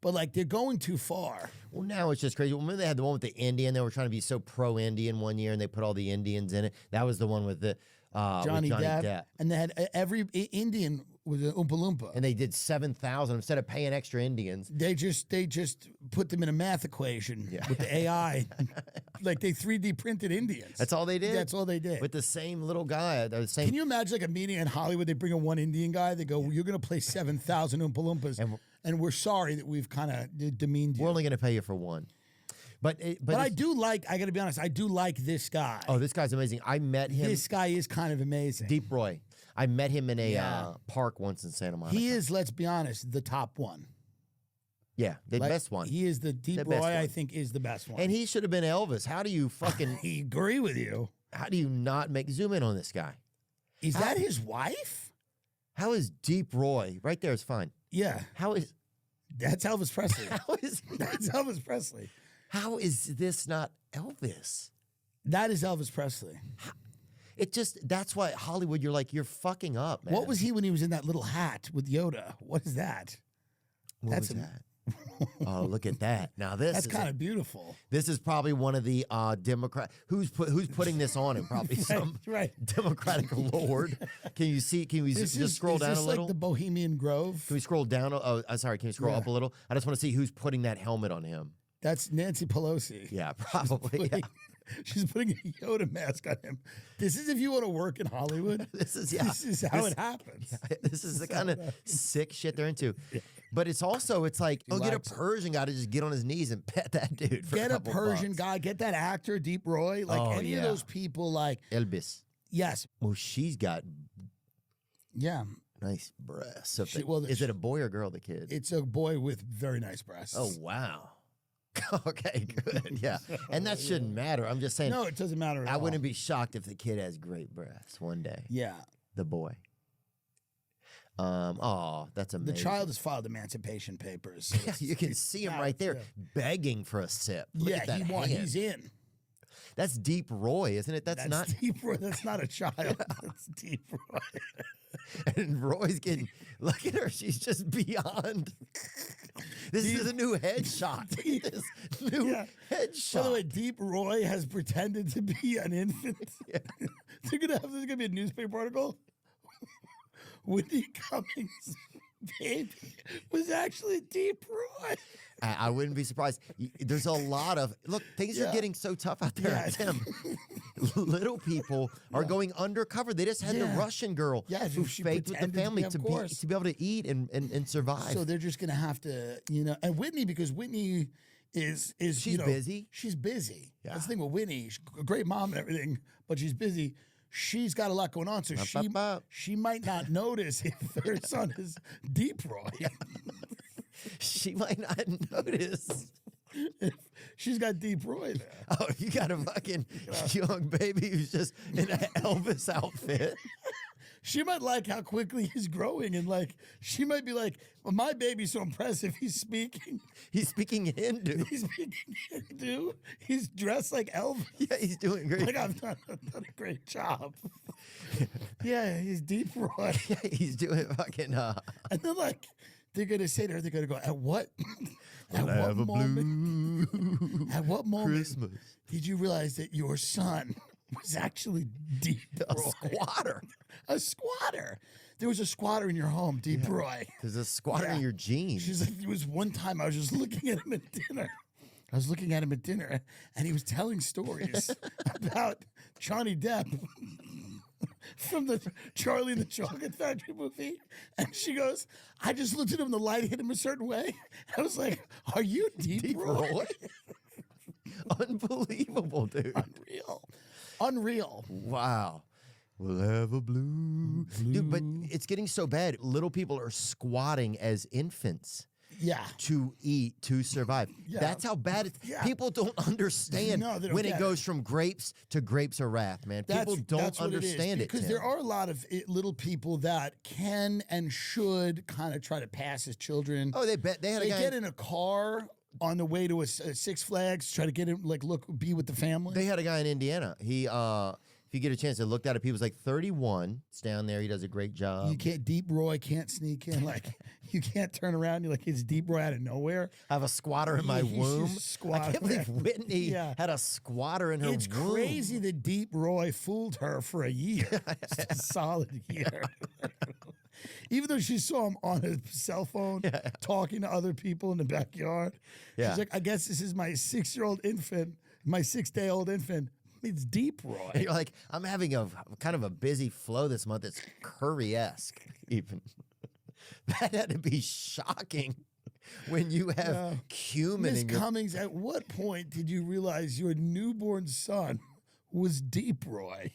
but like they're going too far. Well, now it's just crazy. Remember they had the one with the Indian? They were trying to be so pro-Indian one year, and they put all the Indians in it. That was the one with the Johnny Depp. And they had every Indian was an Oompa Loompa. And they did 7,000 instead of paying extra Indians. They just put them in a math equation with the AI. Like they 3D printed Indians. That's all they did? That's all they did. With the same little guy. The same. Can you imagine like a meeting in Hollywood? They bring in one Indian guy. They go, well, you're going to play 7,000 Oompa Loompas. And we're sorry that we've kind of demeaned you. We're only going to pay you for one. But I do like, I got to be honest, I do like this guy. Oh, this guy's amazing. I met him. This guy is kind of amazing. Deep Roy. I met him in a park once in Santa Monica. He is, let's be honest, the top one. Yeah, the best one. He is the Deep Roy, I think, is the best one. And he should have been Elvis. How do you fucking... I agree with you. How do you not zoom in on this guy? Is that his wife? How is Deep Roy? Right there is fine. Yeah. How is... That's Elvis Presley. That's Elvis Presley. How is this not Elvis? That is Elvis Presley. It just, that's why Hollywood, you're like, you're fucking up, man. What was he when he was in that little hat with Yoda? What is that? What was that? Oh, look at that. Now that's kind of beautiful. This is probably one of the Democrat who's putting this this on him, probably some Democratic lord. Can you see? Can we just scroll down a little? Like the Bohemian Grove. Can we scroll down? Oh, sorry. Can you scroll up a little? I just want to see who's putting that helmet on him. That's Nancy Pelosi. Yeah, probably. She's putting a Yoda mask on him. This is if you want to work in Hollywood. This is how it happens. This is the kind of sick shit they're into. But it's also, it's like, get a Persian guy to just get on his knees and pet that dude for Get a Persian guy. Get that actor, Deep Roy. Like any of those people like. Elvis. Yes. Well, she's got nice breasts. So is it a boy or girl, the kid? It's a boy with very nice breasts. Oh, wow. Okay, good. Yeah. And that shouldn't matter. I'm just saying. No, it doesn't matter at all. I wouldn't be shocked if the kid has great breasts one day. Yeah. The boy. Oh, that's amazing. The child has filed emancipation papers. So yeah, you can see him right there begging for a sip. Look at that he's in. That's Deep Roy, isn't it? That's not Deep Roy. That's not a child. That's Deep Roy. And Roy's getting, look at her. She's just beyond. This is a new headshot. This new headshot. By the way, Deep Roy has pretended to be an infant. Yeah. There's going to be a newspaper article. Whitney Cummings' baby was actually Deep Roy. I wouldn't be surprised. There's a lot of, look, things are getting so tough out there, Tim. Little people are going undercover. They just had the Russian girl who faked with the family to be able to eat and survive. So they're just going to have to, and Whitney, because Whitney is she's busy. She's busy. Yeah. That's the thing with Whitney. She's a great mom and everything, but she's busy. She's got a lot going on, so she might not notice if her son is Deep Roy. She might not notice. If she's got Deep Roy there. Oh, you got a fucking young baby who's just in an Elvis outfit. She might like how quickly he's growing, and like she might be like, well, my baby's so impressive. He's speaking Hindu. He's speaking Hindu. He's dressed like Elvis. Yeah, he's doing great. Like I've done a great job. Yeah, he's Deep Roy. Yeah, he's doing fucking. And then like they're gonna say to her, they're gonna go, at what? At what moment Christmas did you realize that your son was actually Deep Roy? Squatter. A squatter. There was a squatter in your home, Deep Roy. There's a squatter in your genes. She's like, there was one time I was just looking at him at dinner. And he was telling stories about Johnny Depp from the Charlie and the Chocolate Factory movie. And she goes, I just looked at him, the light hit him a certain way. I was like, are you Deep Roy? Unbelievable, dude. Unreal. Wow. We'll have a blue. Dude, but it's getting so bad. Little people are squatting as infants. Yeah. To eat, to survive. Yeah. That's how bad it is. Yeah. People don't understand when it goes from grapes to grapes of wrath, man. People don't understand it. Because there are a lot of little people that can and should kind of try to pass as children. Oh, they get in a car on the way to a Six Flags, try to get him, be with the family. They had a guy in Indiana. He if you get a chance to look at it, people's like 31. It's down there. He does a great job. You can't, Deep Roy can't sneak in. Like, you can't turn around. You're like, it's Deep Roy out of nowhere. I have a squatter in my womb. I can't believe there. Whitney had a squatter in her womb. It's crazy that Deep Roy fooled her for a year. Just a solid year. Even though she saw him on his cell phone talking to other people in the backyard. She's like, I guess this is my 6-year-old infant, my 6-day-old infant. It's Deep Roy. And you're like, I'm having a kind of a busy flow this month. It's Curry-esque, even. That had to be shocking when you have cumin Miss in your... Cummings, at what point did you realize your newborn son was Deep Roy?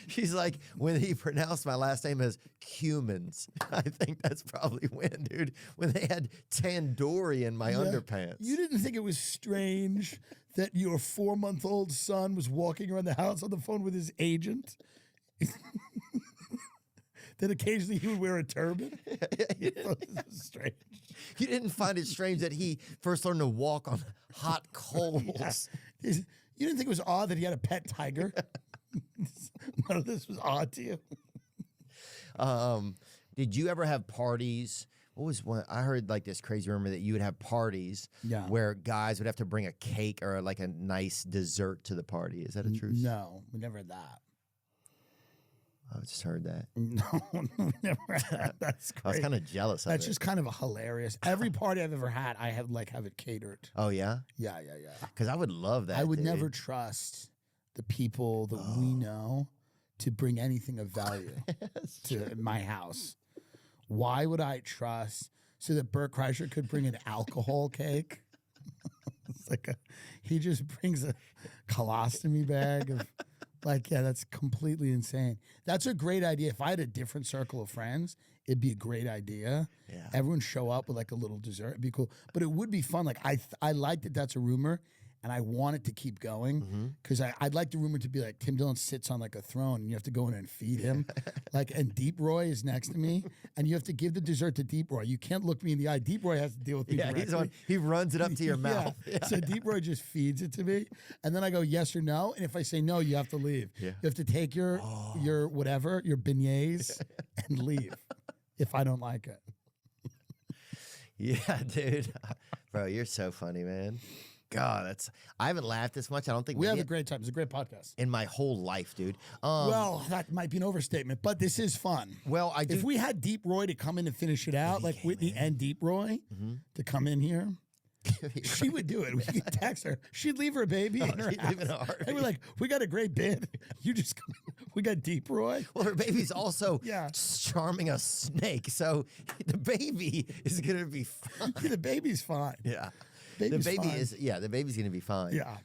She's like, when he pronounced my last name as Cumins. I think that's probably when, dude. When they had tandoori in my underpants. You didn't think it was strange that your 4-month-old son was walking around the house on the phone with his agent? That occasionally he would wear a turban? This is strange. You didn't find it strange that he first learned to walk on hot coals. You didn't think it was odd that he had a pet tiger? None of this was odd to you. Did you ever have parties? What was one? I heard like this crazy rumor that you would have parties where guys would have to bring a cake or like a nice dessert to the party. Is that a truth? No, we never had that. I just heard that. No, we never had that. That's great. I was kind of jealous of it. That's just kind of a hilarious. Every party I've ever had, I have it catered. Oh, yeah? Yeah. Because I would love that, I would never trust the people that we know to bring anything of value to my house. Why would I trust so that Bert Kreischer could bring an alcohol cake? It's like he just brings a colostomy bag of that's completely insane. That's a great idea. If I had a different circle of friends, it'd be a great idea. Yeah. Everyone show up with like a little dessert. It'd be cool. But it would be fun. Like I like that that's a rumor. And I want it to keep going because I'd like the rumor to be like Tim Dillon sits on like a throne and you have to go in and feed him. And Deep Roy is next to me and you have to give the dessert to Deep Roy. You can't look me in the eye. Deep Roy has to deal with me directly. He runs it up to your mouth. So Deep Roy just feeds it to me. And then I go yes or no. And if I say no, you have to leave. Yeah. You have to take your whatever, your beignets and leave if I don't like it. Yeah, dude. Bro, you're so funny, man. God, I haven't laughed this much. I don't think we have a great time. It's a great podcast. In my whole life, dude. Well, that might be an overstatement, but this is fun. Well, if we had Deep Roy to come in and finish it out, like Whitney and Deep Roy to come in here, she would do it. We could text her. She'd leave her baby in her house. And we're like, we got a great bid. You just come in. We got Deep Roy. Well, her baby's also charming a snake, so the baby is gonna be fine. The baby's fine. Yeah. The baby's gonna be fine. Yeah.